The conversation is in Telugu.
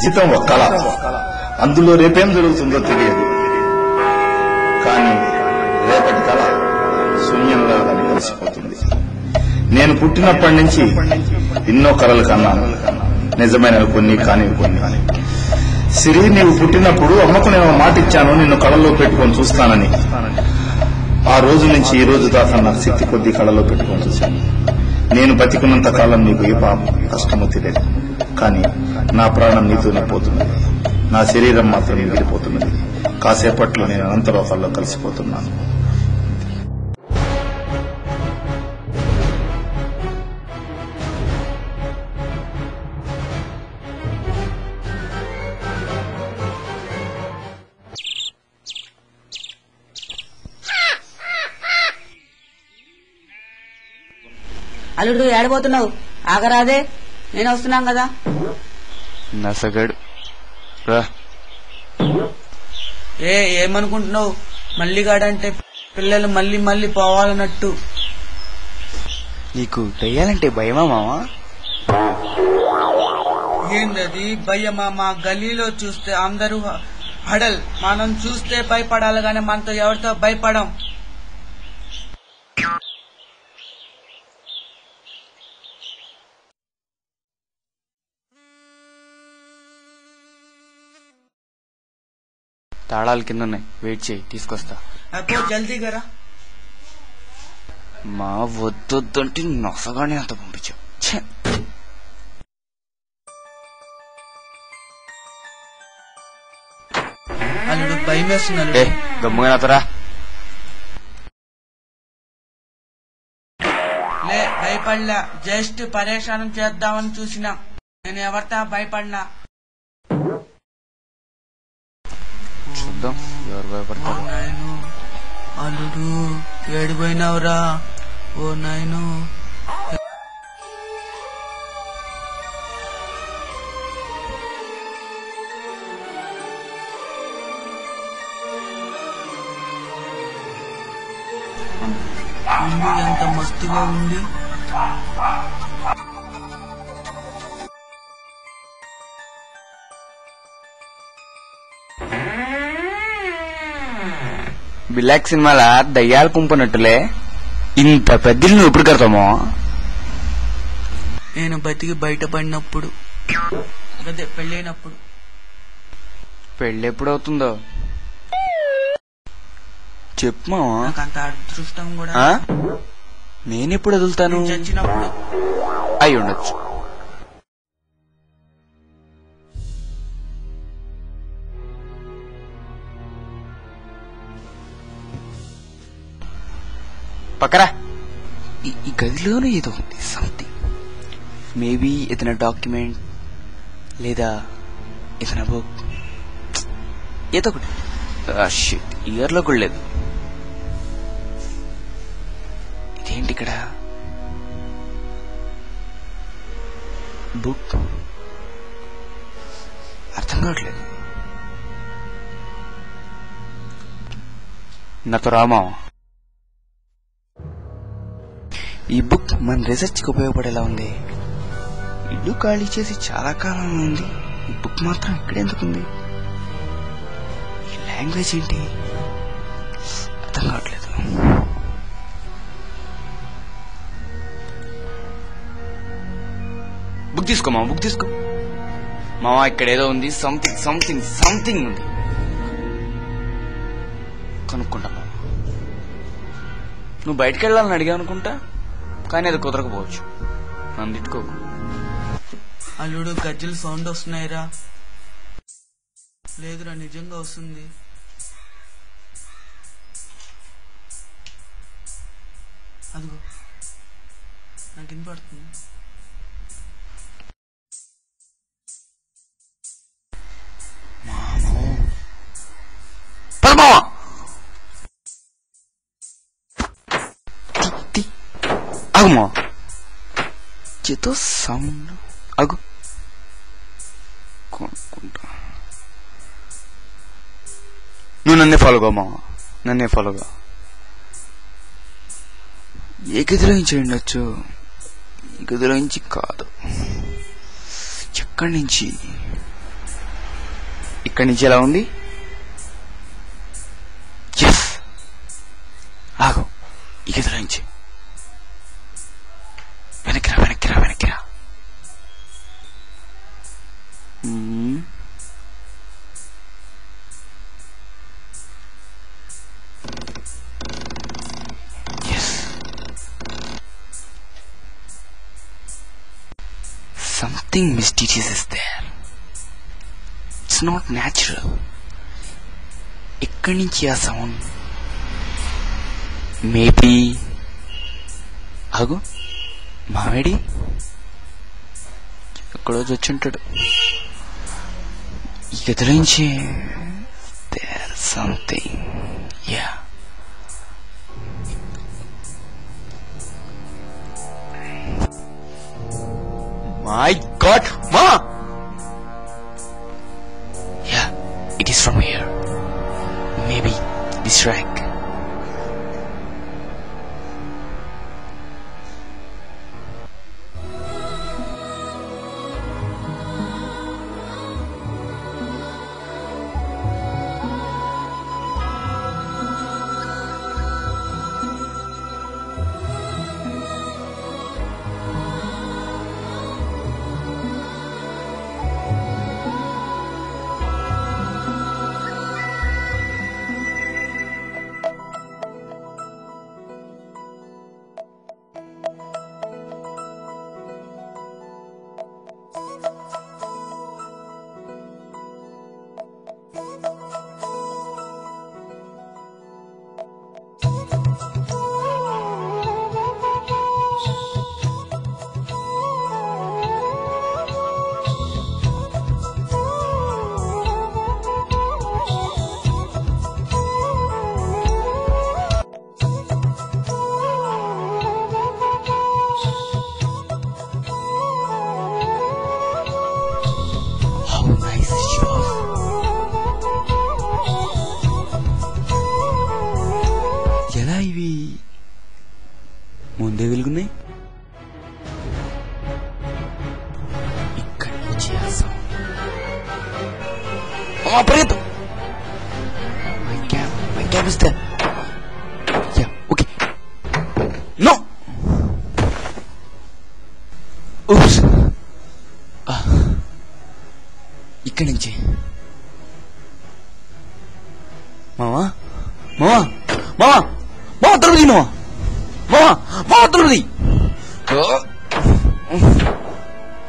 జీతం ఒక కళ, అందులో రేపేం జరుగుతుందో తెలియదు. కానీ రేపటి కళ శూన్యంగా కలిసిపోతుంది. నేను పుట్టినప్పటి నుంచి ఎన్నో కళలు కన్నాను. నిజమైనవి కొన్ని, కానివి కొన్ని. సిరి, నీవు పుట్టినప్పుడు అమ్మకు నేను మాట ఇచ్చాను, నిన్ను కళలో పెట్టుకొని చూస్తానని. ఆ రోజు నుంచి ఈ రోజు దాకా నాకు శక్తి కొద్ది కళలో పెట్టుకొని చూశాను. నేను బతికున్నంత కాలం నీకు ఏ కష్టమో తెలియదు. కానీ నా ప్రాణం నీతోనే పోతున్నది, నా శరీరం మాత్రం మిగిలిపోతున్నది. కాసేపట్లో నేను అనంతలోకాల్లో కలిసిపోతున్నాను. అల్లుడు ఏడబోతున్నావు? ఆగరాదే, నేను వస్తున్నాం కదా. నసగడు రా. ఏమనుకుంటున్నావు? మల్లిగాడంటే పిల్లలు మళ్ళీ మళ్ళీ పోవాలన్నట్టు. నీకు దయ్యాలంటే భయమా మామా? ఏందది భయమా? మా గలీలో చూస్తే అందరూ హడల్, మనం చూస్తే భయపడాలి గాని మనతో ఎవరితో భయపడం. తాళాలు కింద ఉన్నాయి, వెయిట్ చేయి, తీసుకొస్తా. జల్దీగా రా. మా వద్దంటే నొసగానే అంత పంపించావు. అల్లుడు భయం వేస్తున్నాడు. గమ్ముగా నాతోరా. భయపడలా, జస్ట్ పరేషానం చేద్దామని చూసినా. నేను ఎవరితో భయపడినా. చూద్దాం ఎవరు భయపడతారు. నాయను, అల్లుడు ఏడిపోయినావురా? ఓ నాయను. ఎంత మస్తుగా ఉంది. బిలాక్ సినిమాల దయ్యాలు కుంపనట్టులే ఇంత పెద్దలు నువ్వు ఎప్పుడు కడతామో? నేను బతికి బయటపడినప్పుడు, అదే పెళ్ళైనప్పుడు. పెళ్ళి ఎప్పుడు అవుతుందో చెప్పు మావా. నాకంత అదృష్టం కూడా. నేనెప్పుడు వదులుతాను? చచ్చినప్పుడు అయి ఉండొచ్చు. పక్కరా. ఈ గదిలోనే ఏదో ఉంది, సంథింగ్. మేబీ ఏదైనా డాక్యుమెంట్ లేదా ఏదైనా బుక్, ఏదో ఒకటి. షిట్, ఇయర్లో కూడా లేదు. ఇదేంటి ఇక్కడ? బుక్ అర్థం కావట్లేదు. నాతో రామా. ఈ బుక్ మన రీసెర్చ్కి ఉపయోగపడేలా ఉంది. ఇల్లు ఖాళీ చేసి చాలా కాలం ఉంది, ఈ బుక్ మాత్రం ఇక్కడెందుకుంది? ఈ లాంగ్వేజ్ ఏంటి అర్థం కావట్లేదు. బుక్ తీసుకో మామ, బుక్ తీసుకో మామ. ఇక్కడ ఏదో ఉంది, సంథింగ్ సంథింగ్ సంథింగ్ ఉంది. కనుక్కుంటా మామ. నువ్వు బయటకు వెళ్ళాలని అడిగా అనుకుంటా, కానీ అది కుదరకపోవచ్చు. నన్ను తిట్టుకోకు. అల్లుడు గజ్జలు సౌండ్ వస్తున్నాయిరా. లేదురా, నిజంగా వస్తుంది. అదిగో నాకు వినపడుతుంది. అగుమా చేతో సౌండ్ అగు కొనుక్కుంటా. నువ్వు నన్నే ఫాలోగా మావా, నన్నే ఫాలోగా. ఏ గదిలో నుంచి ఉండొచ్చు? ఈ గదిలో నుంచి కాదు, ఎక్కడి నుంచి? ఇక్కడి నుంచి ఎలా ఉంది? ఎస్, ఆగు. ఈ గదిలో నుంచి వెనక్కిరా వెనక్కిరా వెనక్కిరా. Something mysterious is there. It's not natural. ఎక్కడి నుంచి ఆ సౌండ్? మేబీ ఆగు, మామిడి ఎక్కడో వచ్చుంటాడు. ఈ గదిలో నుంచి there something. Yeah. My God, Ma! Yeah, it is from here. Maybe this rack. ఎలా ఇవి ముందే వెలుగున్నాయి? ఇక్కడి నుంచి పరిగెత్తు. My cab is there. Ya, okay. No, oops. ఇక్కడి నుంచి మావా